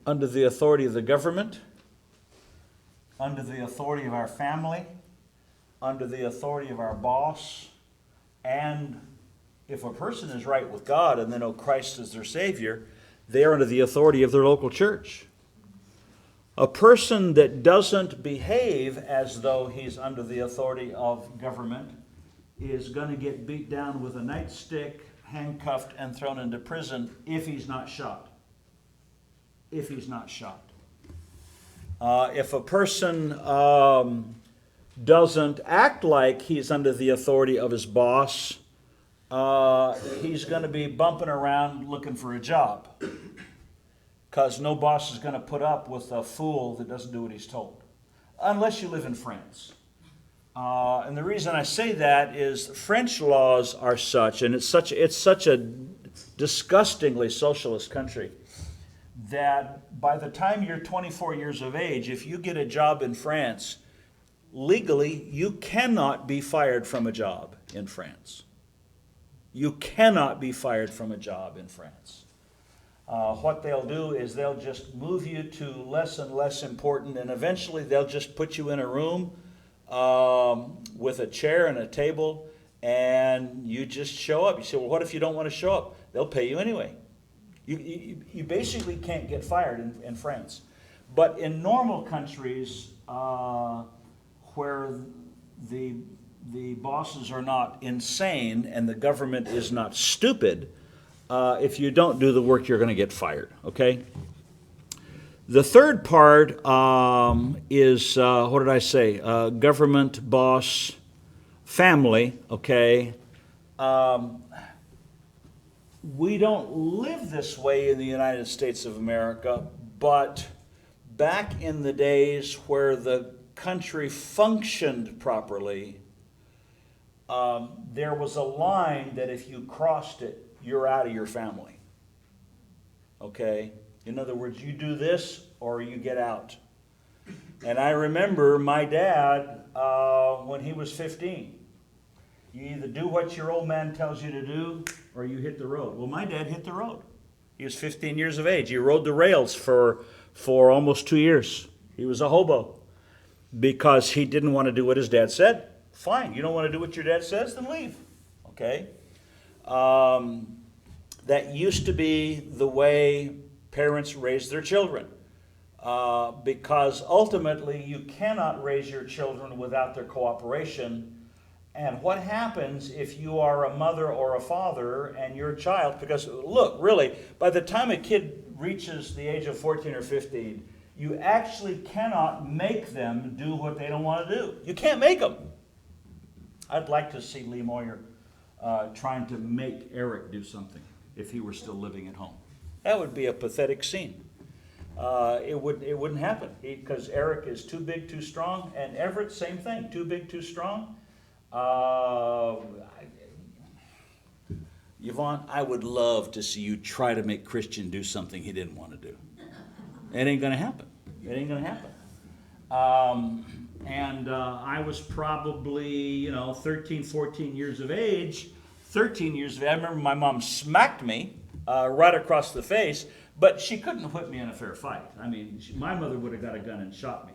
under the authority of the government, under the authority of our family, under the authority of our boss, and if a person is right with God and they know Christ as their Savior, they are under the authority of their local church. A person that doesn't behave as though he's under the authority of government is going to get beat down with a nightstick, handcuffed, and thrown into prison if he's not shot. If he's not shot. If a person doesn't act like he's under the authority of his boss, he's going to be bumping around looking for a job. Because no boss is going to put up with a fool that doesn't do what he's told. Unless you live in France. And the reason I say that is French laws are such, and it's such a disgustingly socialist country, that by the time you're 24 years of age, if you get a job in France, legally you cannot be fired from a job in France. You cannot be fired from a job in France. What they'll do is they'll just move you to less and less important, and eventually they'll just put you in a room with a chair and a table, and you just show up. You say, well, what if you don't want to show up? They'll pay you anyway. You basically can't get fired in France. But in normal countries where the bosses are not insane and the government is not stupid, if you don't do the work, you're going to get fired, okay? The third part is, what did I say? Government, boss, family, okay? We don't live this way in the United States of America, but back in the days where the country functioned properly, there was a line that if you crossed it, you're out of your family. Okay? In other words, you do this or you get out. And I remember my dad, when he was 15, you either do what your old man tells you to do or you hit the road. Well, my dad hit the road. He was 15 years of age. He rode the rails for almost 2 years. He was a hobo because he didn't want to do what his dad said. Fine, you don't want to do what your dad says, then leave. Okay? That used to be the way parents raise their children, because ultimately you cannot raise your children without their cooperation. And what happens if you are a mother or a father and your child, because look, really, by the time a kid reaches the age of 14 or 15, you actually cannot make them do what they don't want to do. You can't make them. I'd like to see Lee Moyer trying to make Eric do something if he were still living at home. That would be a pathetic scene. It wouldn't happen because Eric is too big, too strong, and Everett, same thing, too big, too strong. Yvonne, I would love to see you try to make Christian do something he didn't want to do. It ain't going to happen. It ain't going to happen. And I was probably, 13, 14 years of age. 13 years of age. I remember my mom smacked me right across the face, but she couldn't whip me in a fair fight. I mean, my mother would have got a gun and shot me.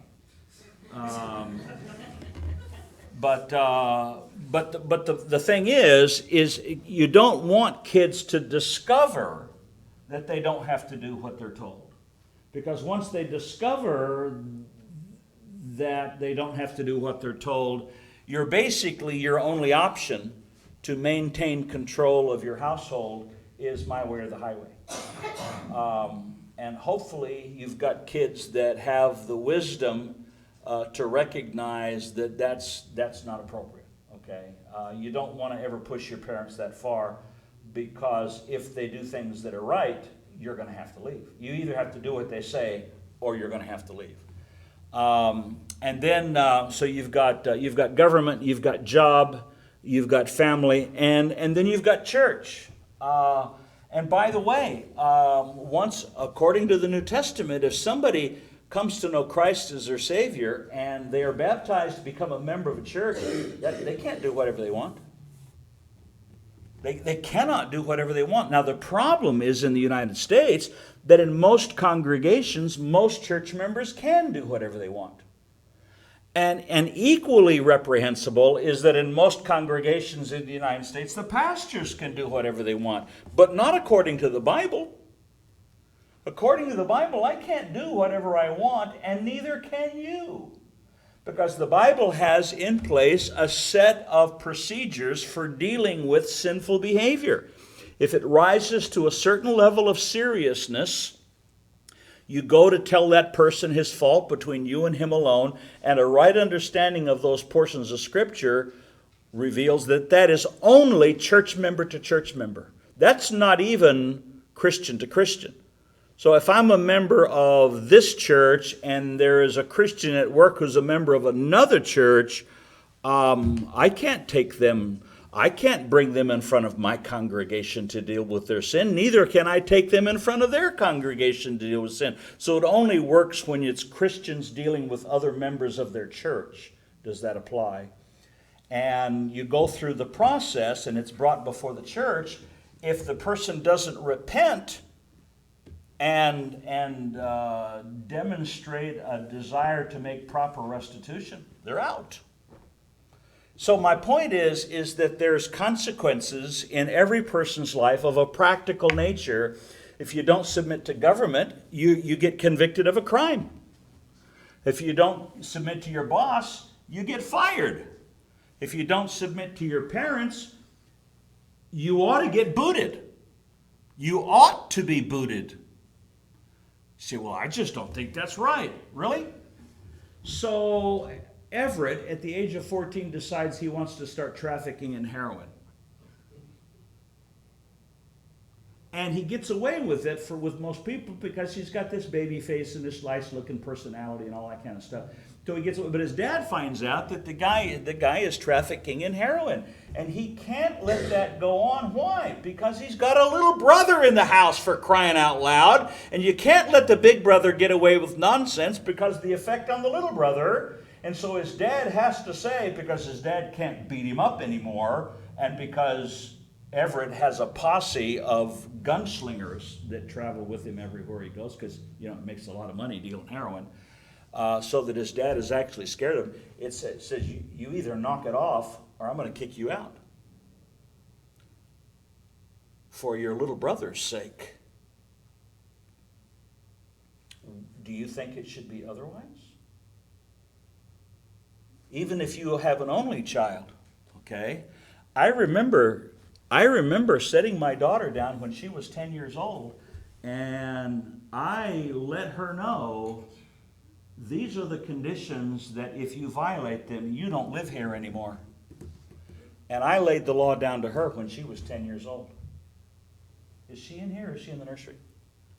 But the thing is you don't want kids to discover that they don't have to do what they're told. Because once they discover that they don't have to do what they're told, you're basically your only option to maintain control of your household is my way or the highway. And hopefully you've got kids that have the wisdom to recognize that that's not appropriate. Okay, you don't want to ever push your parents that far, because if they do things that are right, you're going to have to leave. You either have to do what they say, or you're going to have to leave. And then, so you've got government, you've got job, you've got family, and then you've got church. And by the way, once, according to the New Testament, if somebody comes to know Christ as their Savior and they are baptized to become a member of a church, they can't do whatever they want. They cannot do whatever they want. Now, the problem is in the United States that in most congregations, most church members can do whatever they want. And equally reprehensible is that in most congregations in the United States, the pastors can do whatever they want, but not according to the Bible. According to the Bible, I can't do whatever I want, and neither can you. Because the Bible has in place a set of procedures for dealing with sinful behavior. If it rises to a certain level of seriousness, you go to tell that person his fault between you and him alone, and a right understanding of those portions of Scripture reveals that that is only church member to church member. That's not even Christian to Christian. So if I'm a member of this church and there is a Christian at work who's a member of another church, I can't bring them in front of my congregation to deal with their sin. Neither can I take them in front of their congregation to deal with sin. So it only works when it's Christians dealing with other members of their church. Does that apply? And you go through the process and it's brought before the church. If the person doesn't repent and demonstrate a desire to make proper restitution, they're out. So my point is that there's consequences in every person's life of a practical nature. If you don't submit to government, you get convicted of a crime. If you don't submit to your boss, you get fired. If you don't submit to your parents, you ought to get booted. You ought to be booted. You say, well, I just don't think that's right. Really? So Everett, at the age of 14, decides he wants to start trafficking in heroin. And he gets away with it with most people because he's got this baby face and this nice-looking personality and all that kind of stuff. So he gets away. But his dad finds out that the guy is trafficking in heroin. And he can't let that go on. Why? Because he's got a little brother in the house, for crying out loud. And you can't let the big brother get away with nonsense because of the effect on the little brother. And so his dad has to say, because his dad can't beat him up anymore, and because Everett has a posse of gunslingers that travel with him everywhere he goes, because it makes a lot of money dealing heroin, so that his dad is actually scared of him. It says you either knock it off or I'm going to kick you out for your little brother's sake. Do you think it should be otherwise? Even if you have an only child, okay? I remember setting my daughter down when she was 10 years old, and I let her know these are the conditions that if you violate them, you don't live here anymore. And I laid the law down to her when she was 10 years old. Is she in here or is she in the nursery?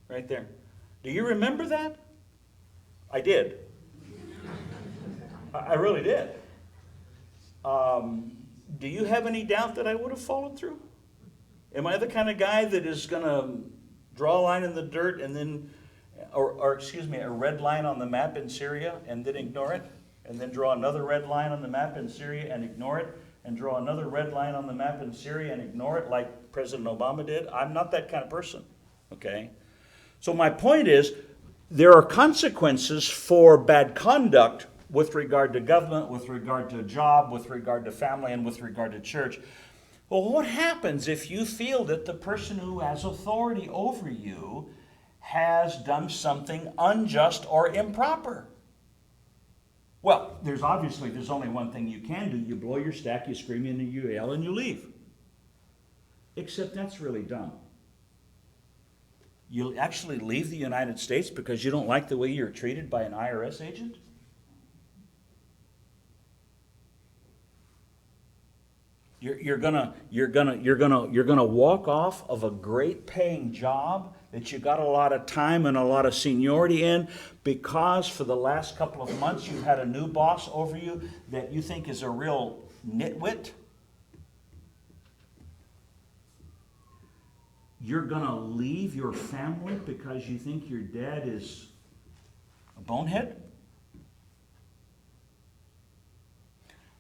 Right there. Do you remember that? I did. I really did. Do you have any doubt that I would have followed through? Am I the kind of guy that is going to draw a line in the dirt and then, a red line on the map in Syria and then ignore it? And then draw another red line on the map in Syria and ignore it? And draw another red line on the map in Syria and ignore it like President Obama did? I'm not that kind of person, okay? So my point is, there are consequences for bad conduct with regard to government, with regard to a job, with regard to family, and with regard to church. Well, what happens if you feel that the person who has authority over you has done something unjust or improper? Well, there's only one thing you can do. You blow your stack, you scream and you yell, and you leave. Except that's really dumb. You'll actually leave the United States because you don't like the way you're treated by an IRS agent? You're gonna walk off of a great paying job that you got a lot of time and a lot of seniority in because for the last couple of months you've had a new boss over you that you think is a real nitwit? You're gonna leave your family because you think your dad is a bonehead?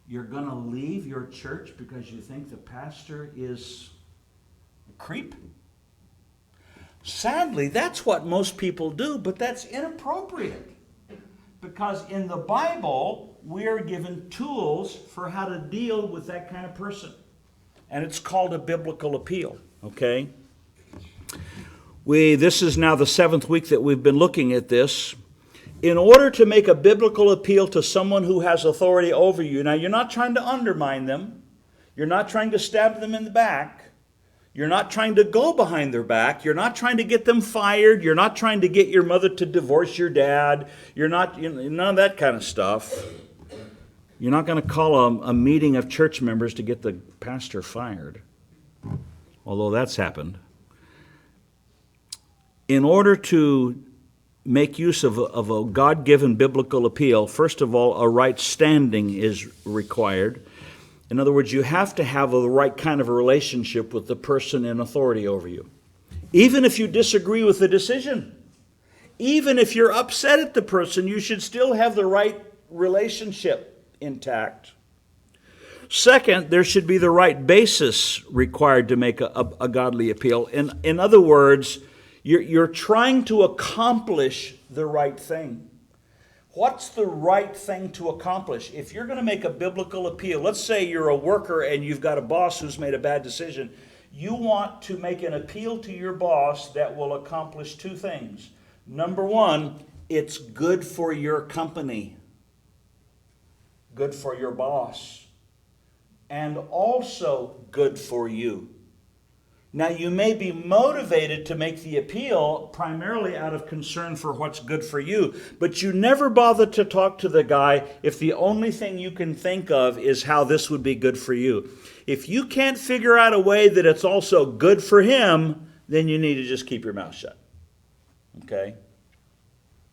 You're going to leave your church because you think the pastor is creep. Sadly, that's what most people do, but that's inappropriate. Because in the Bible, we are given tools for how to deal with that kind of person. And it's called a biblical appeal, okay? This is now the 7th week that we've been looking at this. In order to make a biblical appeal to someone who has authority over you, now you're not trying to undermine them. You're not trying to stab them in the back. You're not trying to go behind their back. You're not trying to get them fired. You're not trying to get your mother to divorce your dad. You're not, none of that kind of stuff. You're not going to call a meeting of church members to get the pastor fired, although that's happened. In order to make use of a God-given biblical appeal, first of all, a right standing is required. In other words, you have to have the right kind of a relationship with the person in authority over you. Even if you disagree with the decision, even if you're upset at the person, you should still have the right relationship intact. Second, there should be the right basis required to make a godly appeal. In other words, you're trying to accomplish the right thing. What's the right thing to accomplish? If you're going to make a biblical appeal, let's say you're a worker and you've got a boss who's made a bad decision. You want to make an appeal to your boss that will accomplish two things. Number one, it's good for your company, good for your boss, and also good for you. Now, you may be motivated to make the appeal primarily out of concern for what's good for you, but you never bother to talk to the guy if the only thing you can think of is how this would be good for you. If you can't figure out a way that it's also good for him, then you need to just keep your mouth shut. Okay?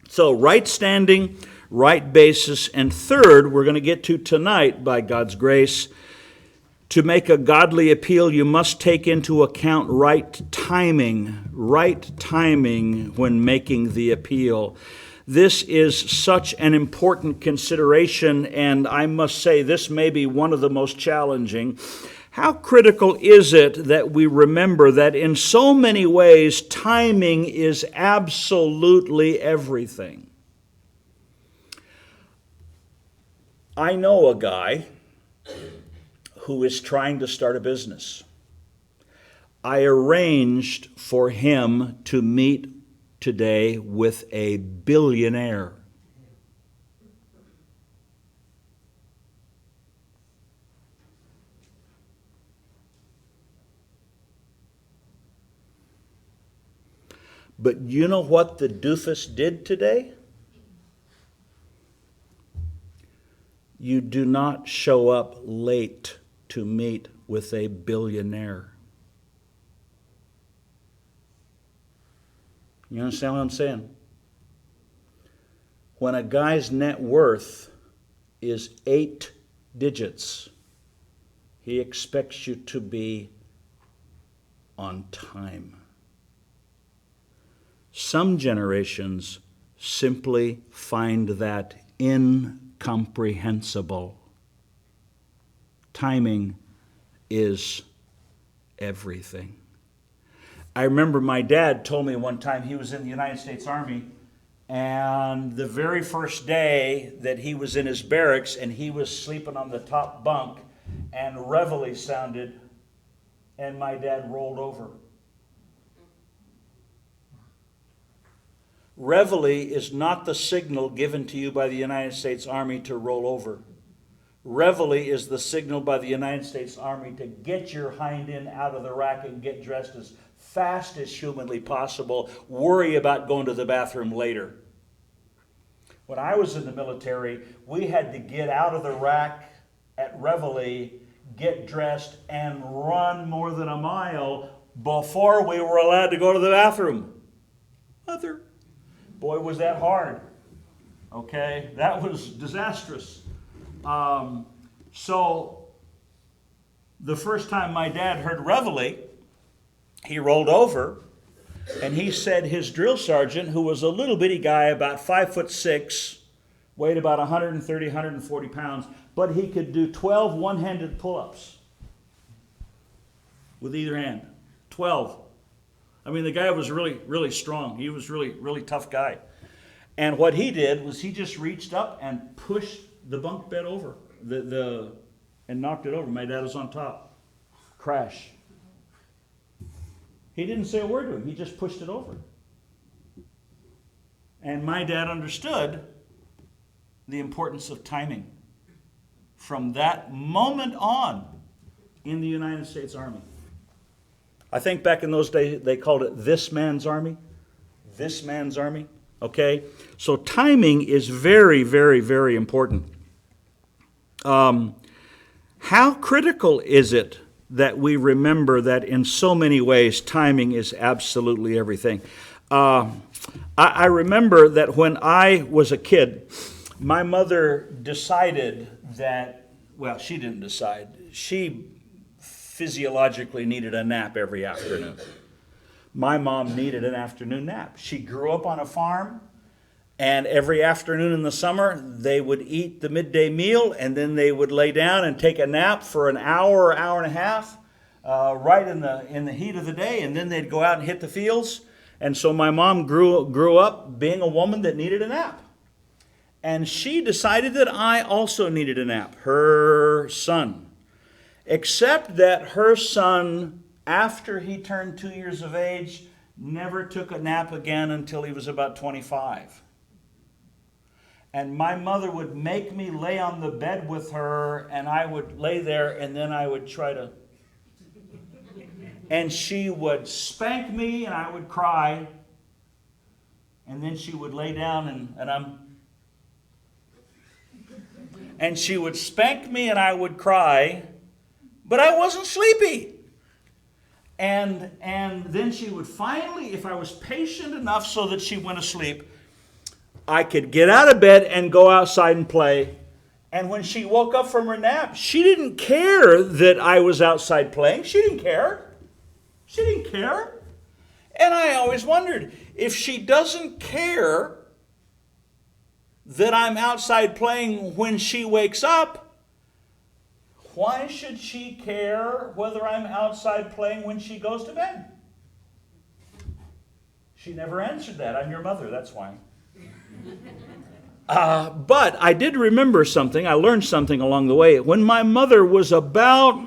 So, right standing, right basis, and third, we're going to get to tonight by God's grace. To make a godly appeal, you must take into account right timing when making the appeal. This is such an important consideration, and I must say this may be one of the most challenging. How critical is it that we remember that in so many ways, timing is absolutely everything? I know a guy who is trying to start a business. I arranged for him to meet today with a billionaire. But you know what the doofus did today? You do not show up late to meet with a billionaire. You understand what I'm saying? When a guy's net worth is 8 digits, he expects you to be on time. Some generations simply find that incomprehensible. Timing is everything. I remember my dad told me one time he was in the United States Army, and the very first day that he was in his barracks and he was sleeping on the top bunk and reveille sounded and my dad rolled over. Reveille is not the signal given to you by the United States Army to roll over. Reveille is the signal by the United States Army to get your hind end out of the rack and get dressed as fast as humanly possible. Worry about going to the bathroom later. When I was in the military, we had to get out of the rack at Reveille, get dressed, and run more than a mile before we were allowed to go to the bathroom. Boy, was that hard. Okay, that was disastrous. So the first time my dad heard reveille, he rolled over and he said his drill sergeant, who was a little bitty guy, about 5'6", weighed about 130, 140 pounds, but he could do 12 one-handed pull-ups with either hand. 12. I mean, the guy was really, really strong. He was really, really tough guy. And what he did was he just reached up and pushed the bunk bed over and knocked it over. My dad was on top. Crash. He didn't say a word to him. He just pushed it over. And my dad understood the importance of timing from that moment on in the United States Army. I think back in those days they called it this man's army. This man's army. Okay? So timing is very, very, very important. How critical is it that we remember that in so many ways timing is absolutely everything? I remember that when I was a kid, my mother decided that, well, she didn't decide. She physiologically needed a nap every afternoon. My mom needed an afternoon nap. She grew up on a farm, and every afternoon in the summer, they would eat the midday meal, and then they would lay down and take a nap for an hour or hour and a half, right in the heat of the day, and then they'd go out and hit the fields. And so my mom grew up being a woman that needed a nap. And she decided that I also needed a nap, her son. Except that her son, after he turned 2 years of age, never took a nap again until he was about 25. And my mother would make me lay on the bed with her, and I would lay there, and then I would try to... And she would spank me, and I would cry. And then she would lay down, and she would spank me, and I would cry, but I wasn't sleepy. And then she would finally, if I was patient enough so that she went to sleep, I could get out of bed and go outside and play. And when she woke up from her nap, she didn't care that I was outside playing. She didn't care. She didn't care. And I always wondered, if she doesn't care that I'm outside playing when she wakes up, why should she care whether I'm outside playing when she goes to bed? She never answered that. I'm your mother, that's why. But I did remember something. I learned something along the way. When my mother was about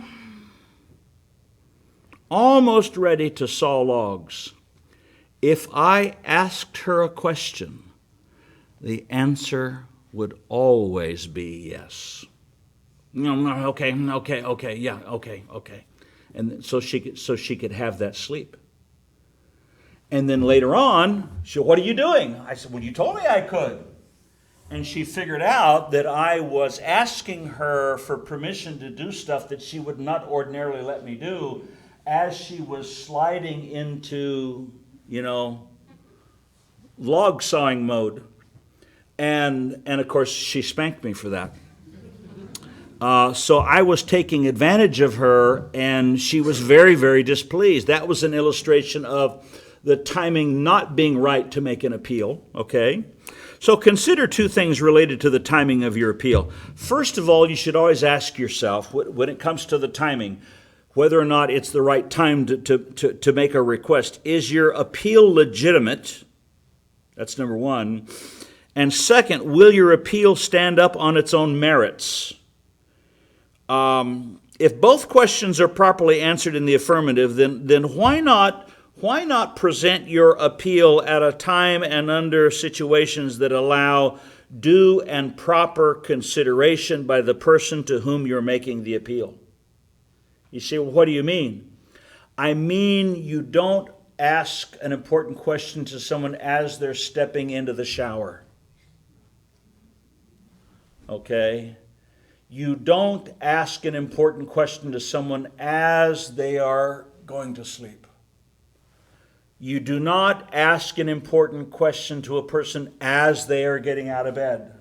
almost ready to saw logs, if I asked her a question, the answer would always be yes. No, okay, yeah, okay. And so she could have that sleep. And then later on, she said, "What are you doing?" I said, "Well, you told me I could." And she figured out that I was asking her for permission to do stuff that she would not ordinarily let me do as she was sliding into, log sawing mode. And of course, she spanked me for that. So I was taking advantage of her, and she was very, very displeased. That was an illustration of the timing not being right to make an appeal, okay? So consider two things related to the timing of your appeal. First of all, you should always ask yourself, when it comes to the timing, whether or not it's the right time to make a request. Is your appeal legitimate? That's number one. And second, will your appeal stand up on its own merits? If both questions are properly answered in the affirmative, then why not present your appeal at a time and under situations that allow due and proper consideration by the person to whom you're making the appeal? You say, well, what do you mean? I mean, you don't ask an important question to someone as they're stepping into the shower. Okay? You don't ask an important question to someone as they are going to sleep. You do not ask an important question to a person as they are getting out of bed.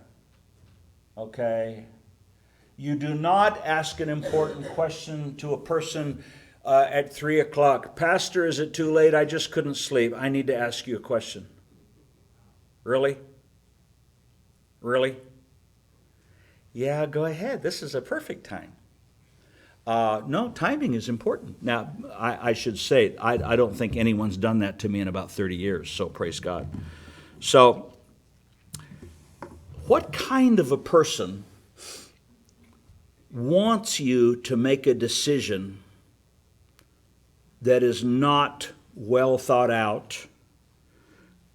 Okay? You do not ask an important question to a person at 3 o'clock. Pastor, is it too late? I just couldn't sleep. I need to ask you a question. Really? Really? Yeah, go ahead. This is a perfect time. No, timing is important. Now, I should say, I don't think anyone's done that to me in about 30 years, so praise God. So, what kind of a person wants you to make a decision that is not well thought out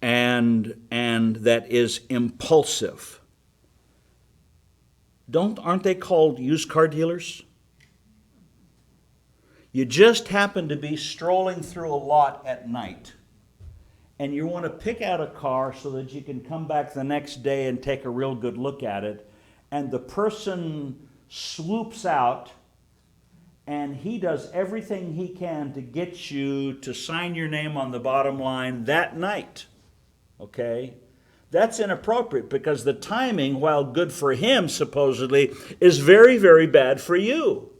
and that is impulsive? Aren't they called used car dealers? You just happen to be strolling through a lot at night, and you want to pick out a car so that you can come back the next day and take a real good look at it, and the person swoops out and he does everything he can to get you to sign your name on the bottom line that night. Okay? That's inappropriate because the timing, while good for him supposedly, is very, very bad for you.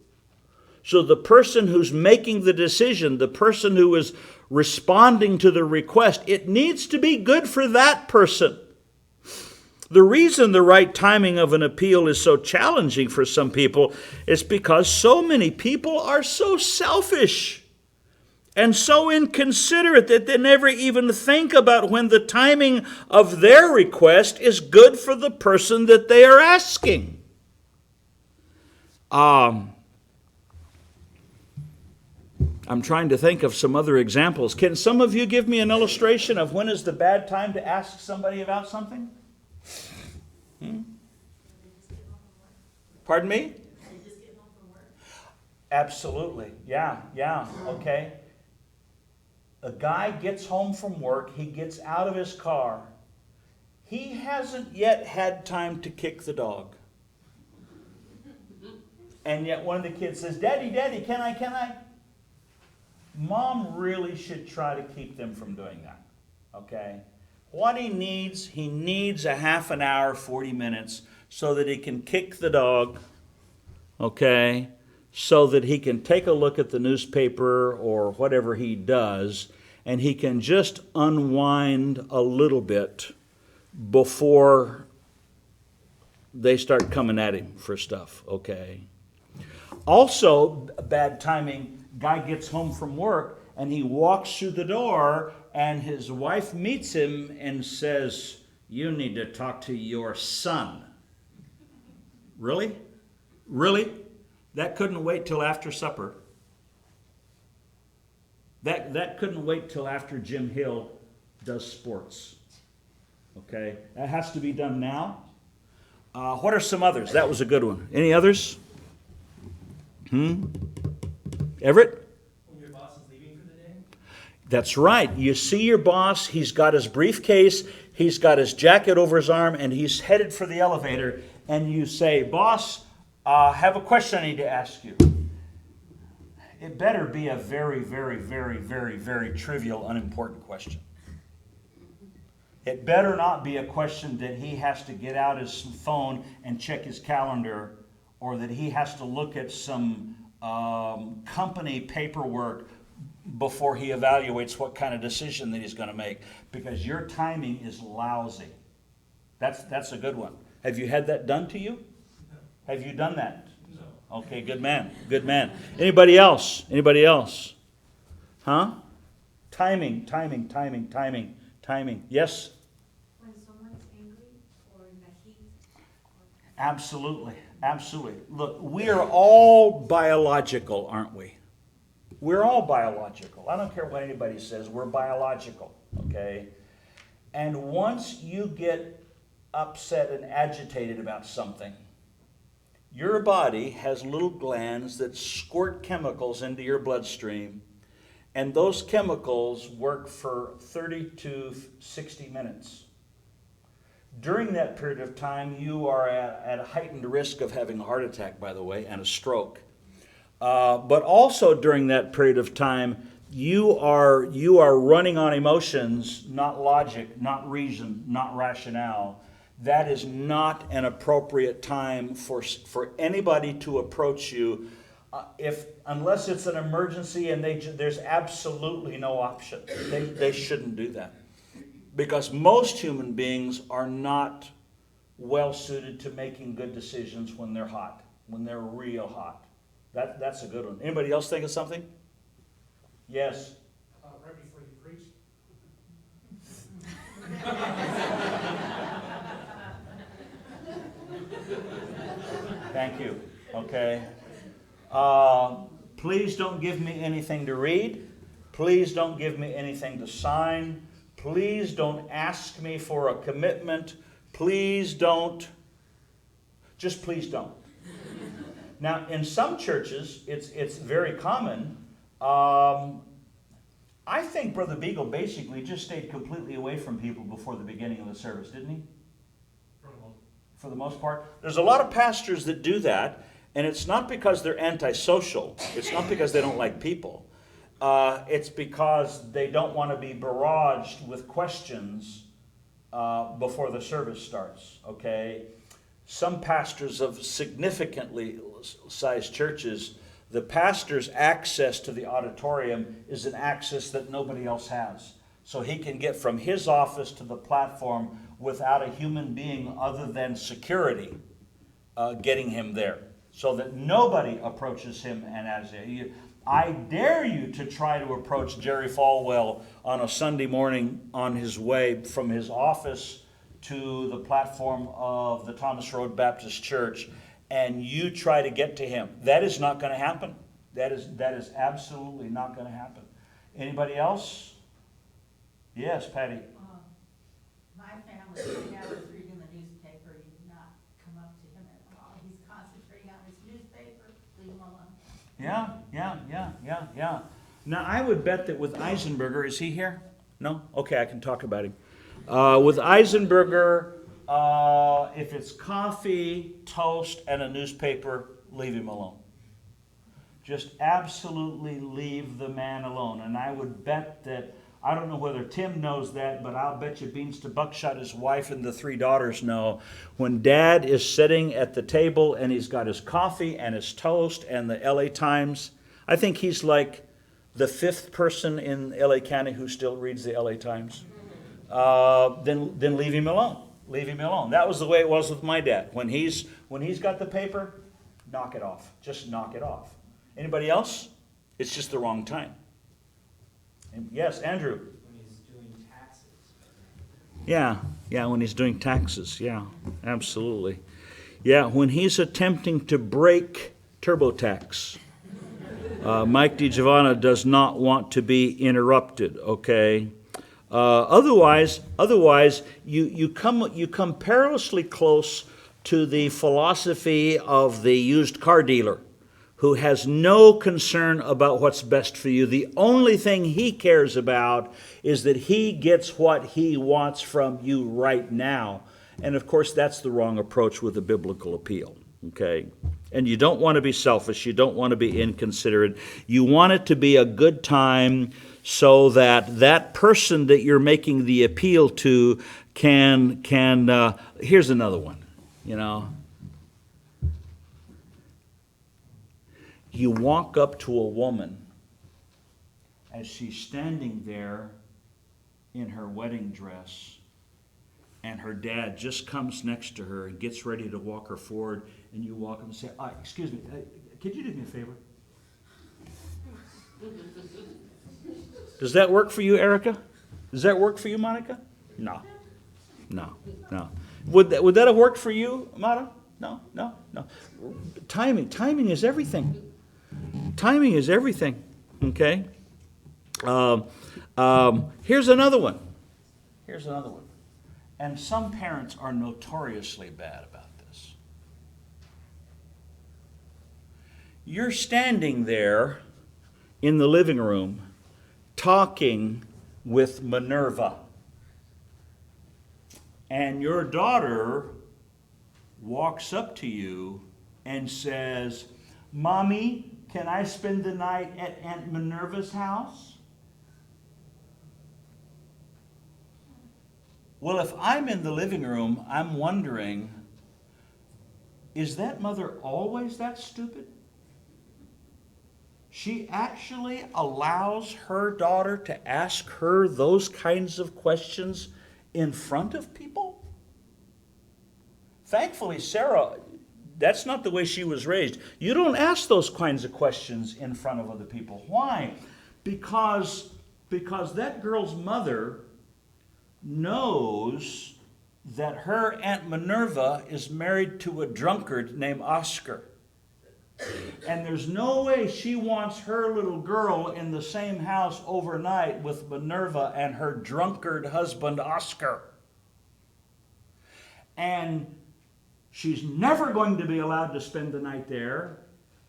So the person who's making the decision, the person who is responding to the request, it needs to be good for that person. The reason the right timing of an appeal is so challenging for some people is because so many people are so selfish and so inconsiderate that they never even think about when the timing of their request is good for the person that they are asking. I'm trying to think of some other examples. Can some of you give me an illustration of when is the bad time to ask somebody about something? Pardon me? Absolutely. Yeah. Okay. A guy gets home from work. He gets out of his car. He hasn't yet had time to kick the dog. And yet one of the kids says, Daddy, can I? Mom really should try to keep them from doing that. Okay? What he needs a half an hour, 40 minutes, so that he can kick the dog, okay, so that he can take a look at the newspaper or whatever he does, and he can just unwind a little bit before they start coming at him for stuff, okay? Also, bad timing, guy gets home from work, and he walks through the door, and his wife meets him and says, you need to talk to your son. Really? Really? That couldn't wait till after supper. That couldn't wait till after Jim Hill does sports. Okay? That has to be done now. What are some others? That was a good one. Any others? Everett? That's right. You see your boss, he's got his briefcase, he's got his jacket over his arm, and he's headed for the elevator, and you say, Boss, I have a question I need to ask you. It better be a very, very, very, very, very trivial, unimportant question. It better not be a question that he has to get out his phone and check his calendar, or that he has to look at some company paperwork before he evaluates what kind of decision that he's going to make, because your timing is lousy. That's a good one. Have you had that done to you? No. Have you done that? No. Okay, good man. Anybody else? Huh? Timing. Yes? When someone's angry or in the heat. Absolutely. Look, we are all biological, aren't we? We're all biological. I don't care what anybody says. We're biological, okay? And once you get upset and agitated about something, your body has little glands that squirt chemicals into your bloodstream, and those chemicals work for 30 to 60 minutes. During that period of time, you are at a heightened risk of having a heart attack, by the way, and a stroke. But also during that period of time, you are running on emotions, not logic, not reason, not rationale. That is not an appropriate time for anybody to approach you, unless it's an emergency and there's absolutely no option. They shouldn't do that, because most human beings are not well suited to making good decisions when they're hot, when they're real hot. That's a good one. Anybody else think of something? Yes. Right before you preach. Thank you. Okay. Please don't give me anything to read. Please don't give me anything to sign. Please don't ask me for a commitment. Please don't. Just please don't. Now, in some churches, it's very common. I think Brother Beagle basically just stayed completely away from people before the beginning of the service, didn't he? For the most part. There's a lot of pastors that do that, and it's not because they're antisocial. It's not because they don't like people. It's because they don't want to be barraged with questions before the service starts, okay? Some pastors of significantly sized churches, the pastor's access to the auditorium is an access that nobody else has. So he can get from his office to the platform without a human being other than security getting him there, so that nobody approaches him. And I dare you to try to approach Jerry Falwell on a Sunday morning on his way from his office to the platform of the Thomas Road Baptist Church, and you try to get to him. That is not going to happen. That is absolutely not going to happen. Anybody else? Yes, Patty. My family, my dad was reading the newspaper, you do not come up to him at all. He's concentrating on his newspaper, leave him alone. Yeah. Now, I would bet that with Eisenberger, is he here? No? Okay, I can talk about him. With Eisenberger, if it's coffee, toast, and a newspaper, leave him alone. Just absolutely leave the man alone. And I would bet that, I don't know whether Tim knows that, but I'll bet you beans to buckshot his wife and the 3 daughters know. When Dad is sitting at the table and he's got his coffee and his toast and the LA Times, I think he's like the 5th person in LA County who still reads the LA Times. Then leave him alone. Leave him alone. That was the way it was with my dad. When he's got the paper, knock it off. Just knock it off. Anybody else? It's just the wrong time. And yes, Andrew. When he's doing taxes. Yeah, when he's doing taxes. Yeah, absolutely. Yeah, when he's attempting to break TurboTax. Mike DiGiovanna does not want to be interrupted, okay? Otherwise, you come perilously close to the philosophy of the used car dealer, who has no concern about what's best for you. The only thing he cares about is that he gets what he wants from you right now. And of course, that's the wrong approach with a biblical appeal, okay? And you don't want to be selfish. You don't want to be inconsiderate. You want it to be a good time so that that person that you're making the appeal to can here's another one, you know. You walk up to a woman as she's standing there in her wedding dress, and her dad just comes next to her and gets ready to walk her forward, and you walk up and say, excuse me, could you do me a favor? Does that work for you, Erica? Does that work for you, Monica? No. Would that have worked for you, Mara? No. Timing is everything. Timing is everything, okay? Here's another one. And some parents are notoriously bad about this. You're standing there in the living room talking with Minerva, and your daughter walks up to you and says, "Mommy, can I spend the night at Aunt Minerva's house?" Well, if I'm in the living room, I'm wondering, is that mother always that stupid? She actually allows her daughter to ask her those kinds of questions in front of people? Thankfully, Sarah That's not the way she was raised. You don't ask those kinds of questions in front of other people. Why? Because that girl's mother knows that her Aunt Minerva is married to a drunkard named Oscar. And there's no way she wants her little girl in the same house overnight with Minerva and her drunkard husband Oscar. And she's never going to be allowed to spend the night there,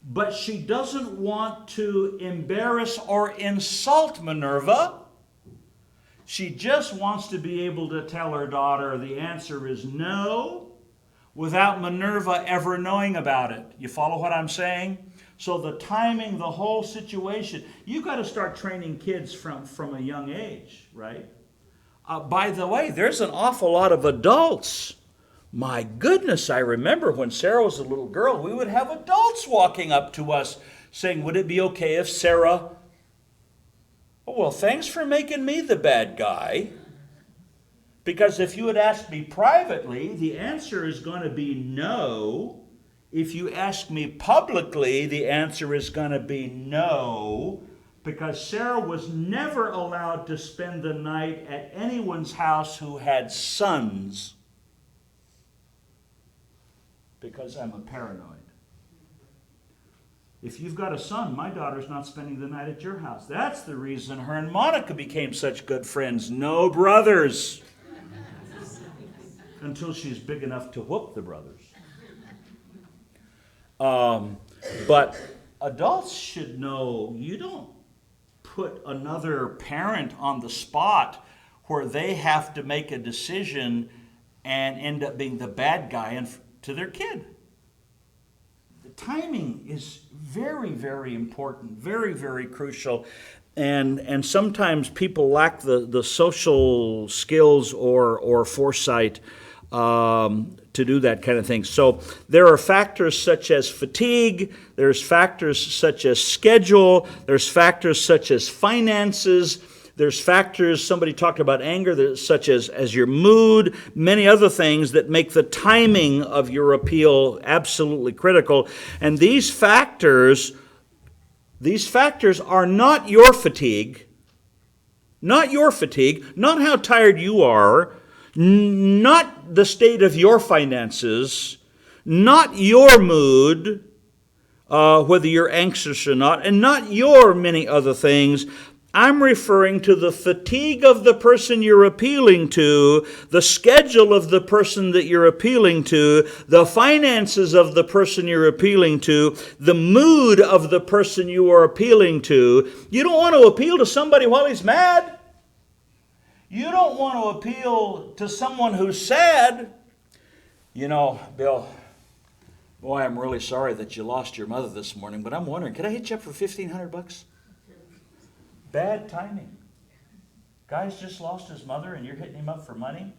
but she doesn't want to embarrass or insult Minerva. She just wants to be able to tell her daughter the answer is no, without Minerva ever knowing about it. You follow what I'm saying? So the timing, the whole situation, you've got to start training kids from a young age, right? By the way, there's an awful lot of adults. My goodness, I remember when Sarah was a little girl, we would have adults walking up to us saying, would it be okay if Sarah... Oh, well, thanks for making me the bad guy. Because if you had asked me privately, the answer is going to be no. If you ask me publicly, the answer is going to be no. Because Sarah was never allowed to spend the night at anyone's house who had sons. Because I'm a paranoid. If you've got a son, my daughter's not spending the night at your house. That's the reason her and Monica became such good friends. No brothers. Until she's big enough to whoop the brothers. But adults should know you don't put another parent on the spot where they have to make a decision and end up being the bad guy to their kid. The timing is very, very important, very, very crucial. And sometimes people lack the social skills or foresight to do that kind of thing. So there are factors such as fatigue, there's factors such as schedule, there's factors such as finances, there's factors, somebody talked about anger, such as your mood, many other things that make the timing of your appeal absolutely critical. And these factors are not your fatigue, not how tired you are, not the state of your finances, not your mood, whether you're anxious or not, and not your many other things. I'm referring to the fatigue of the person you're appealing to, the schedule of the person that you're appealing to, the finances of the person you're appealing to, the mood of the person you are appealing to. You don't want to appeal to somebody while he's mad. You don't want to appeal to someone who's sad. You know, Bill, boy, I'm really sorry that you lost your mother this morning, but I'm wondering, could I hit you up for $1,500? Bad timing. Guy's just lost his mother and you're hitting him up for money?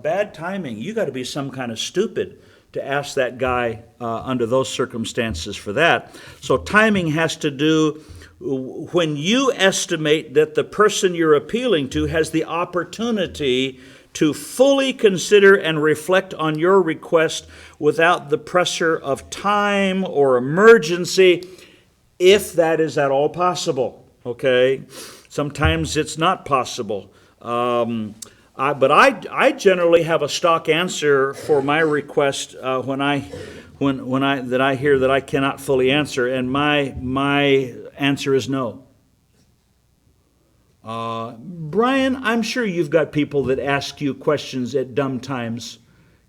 Bad timing. You got to be some kind of stupid to ask that guy under those circumstances for that. So timing has to do when you estimate that the person you're appealing to has the opportunity to fully consider and reflect on your request without the pressure of time or emergency, if that is at all possible. Okay, sometimes it's not possible. But I generally have a stock answer for my request when I hear that I cannot fully answer, and my answer is no. Brian, I'm sure you've got people that ask you questions at dumb times.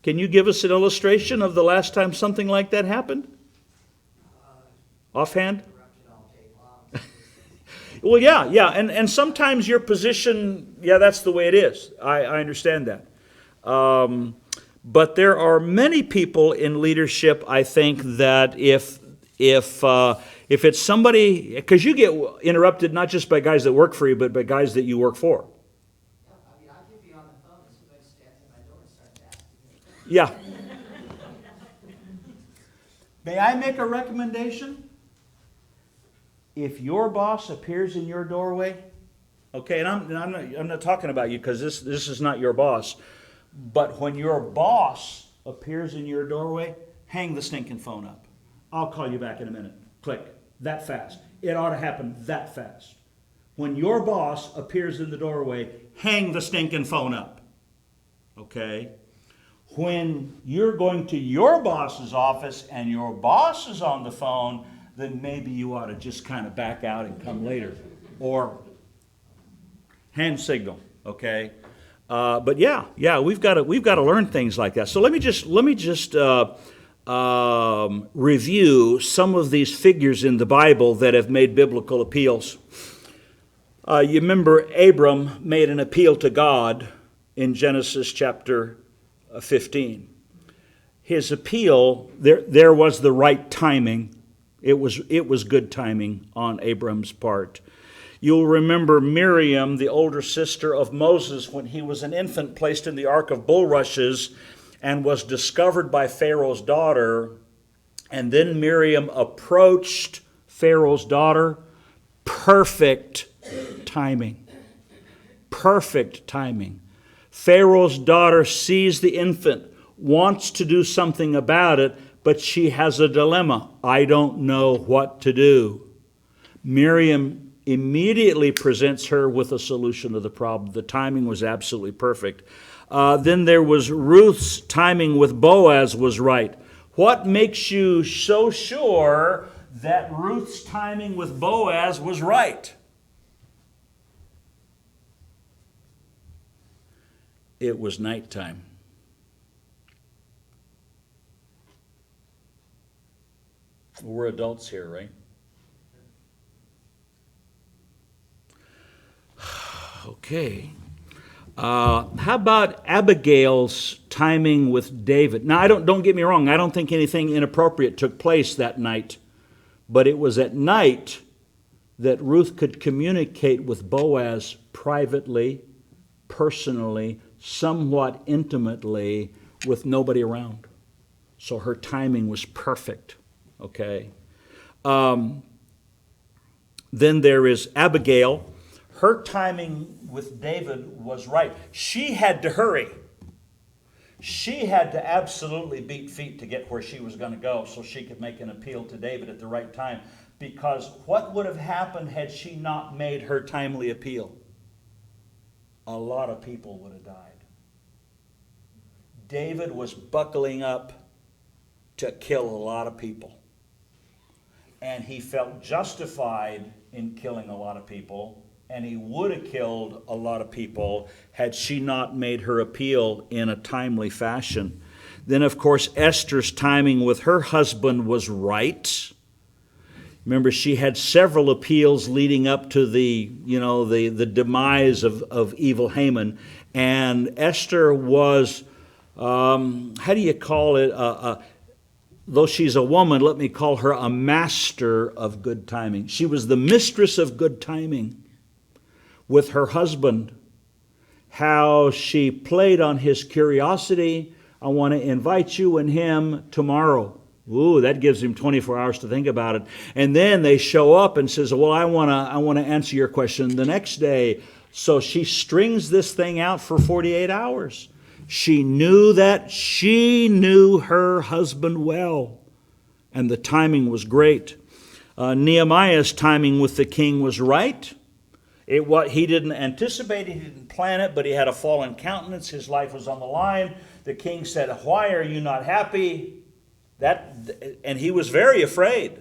Can you give us an illustration of the last time something like that happened? Offhand? Well, yeah, and sometimes your position, that's the way it is. I understand that. But there are many people in leadership, I think, that if it's somebody, because you get interrupted not just by guys that work for you, but by guys that you work for. I mean, I could be on the phone and somebody stands at my door and starts asking me. Yeah. May I make a recommendation? If your boss appears in your doorway, okay, and I'm not talking about you because this is not your boss, but when your boss appears in your doorway, hang the stinking phone up. I'll call you back in a minute. Click. That fast. It ought to happen that fast. When your boss appears in the doorway, hang the stinking phone up. Okay? When you're going to your boss's office and your boss is on the phone, then maybe you ought to just kind of back out and come later. Or hand signal, okay? But yeah, we've got to learn things like that. So let me just review some of these figures in the Bible that have made biblical appeals. You remember Abram made an appeal to God in Genesis chapter 15. His appeal, there was the right timing. It was good timing on Abram's part. You'll remember Miriam, the older sister of Moses, when he was an infant, placed in the ark of bulrushes and was discovered by Pharaoh's daughter. And then Miriam approached Pharaoh's daughter. Perfect timing. Perfect timing. Pharaoh's daughter sees the infant, wants to do something about it, but she has a dilemma. I don't know what to do. Miriam immediately presents her with a solution to the problem. The timing was absolutely perfect. Then there was Ruth's timing with Boaz was right. What makes you so sure that Ruth's timing with Boaz was right? It was nighttime. We're adults here, right? Okay. How about Abigail's timing with David? Now, don't get me wrong. I don't think anything inappropriate took place that night. But it was at night that Ruth could communicate with Boaz privately, personally, somewhat intimately, with nobody around. So her timing was perfect. Okay. Then there is Abigail. Her timing with David was right. She had to hurry. She had to absolutely beat feet to get where she was going to go so she could make an appeal to David at the right time. Because what would have happened had she not made her timely appeal? A lot of people would have died. David was buckling up to kill a lot of people. And he felt justified in killing a lot of people. And he would have killed a lot of people had she not made her appeal in a timely fashion. Then, of course, Esther's timing with her husband was right. Remember, she had several appeals leading up to the demise of evil Haman. And Esther was, how do you call it? Though she's a woman, let me call her a master of good timing. She was the mistress of good timing with her husband. How she played on his curiosity. I want to invite you and him tomorrow. Ooh, that gives him 24 hours to think about it. And then they show up and says, well, I want to answer your question the next day. So she strings this thing out for 48 hours. She knew her husband well. And the timing was great. Nehemiah's timing with the king was right. He didn't anticipate it, he didn't plan it, but he had a fallen countenance. His life was on the line. The king said, why are you not happy? And he was very afraid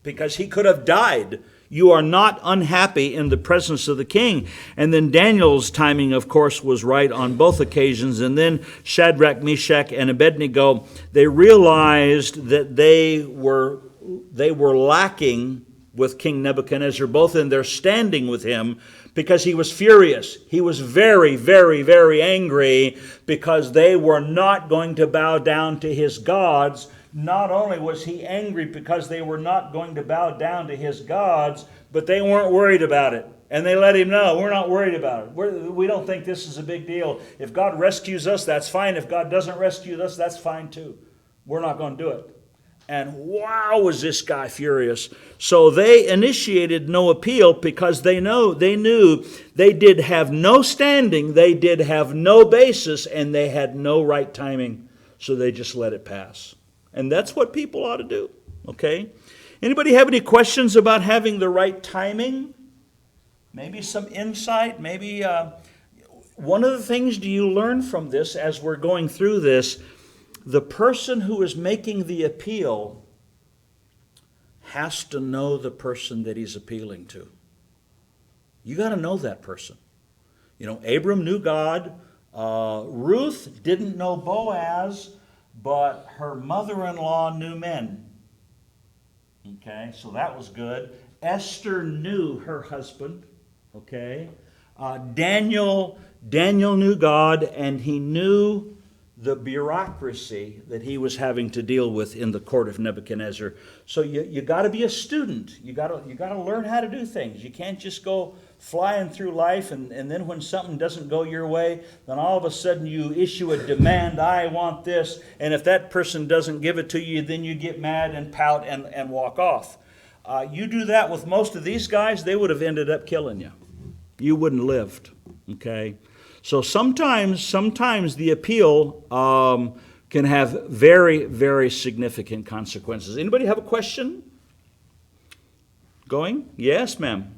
because he could have died. You are not unhappy in the presence of the king. And then Daniel's timing, of course, was right on both occasions. And then Shadrach, Meshach, and Abednego, they realized that they were lacking with King Nebuchadnezzar, both in their standing with him, because he was furious. He was very, very, very angry because they were not going to bow down to his gods. Not only was he angry because they were not going to bow down to his gods, but they weren't worried about it. And they let him know, we're not worried about it. We don't think this is a big deal. If God rescues us, that's fine. If God doesn't rescue us, that's fine too. We're not going to do it. And wow, was this guy furious. So they initiated no appeal because they knew they did have no standing, they did have no basis, and they had no right timing. So they just let it pass. And that's what people ought to do, okay? Anybody have any questions about having the right timing? Maybe some insight? Maybe one of the things do you learn from this as we're going through this, the person who is making the appeal has to know the person that he's appealing to. You got to know that person. You know, Abram knew God. Ruth didn't know Boaz, but her mother-in-law knew men. Okay, so that was good. Esther knew her husband. Okay, Daniel knew God, and he knew the bureaucracy that he was having to deal with in the court of Nebuchadnezzar. So you got to be a student. You got to learn how to do things. You can't just go flying through life and then when something doesn't go your way, then all of a sudden you issue a demand, I want this, and if that person doesn't give it to you, then you get mad and pout and walk off. You do that with most of these guys, they would have ended up killing you. You wouldn't have lived, okay? So sometimes the appeal can have very, very significant consequences. Anybody have a question? Going? Yes, ma'am.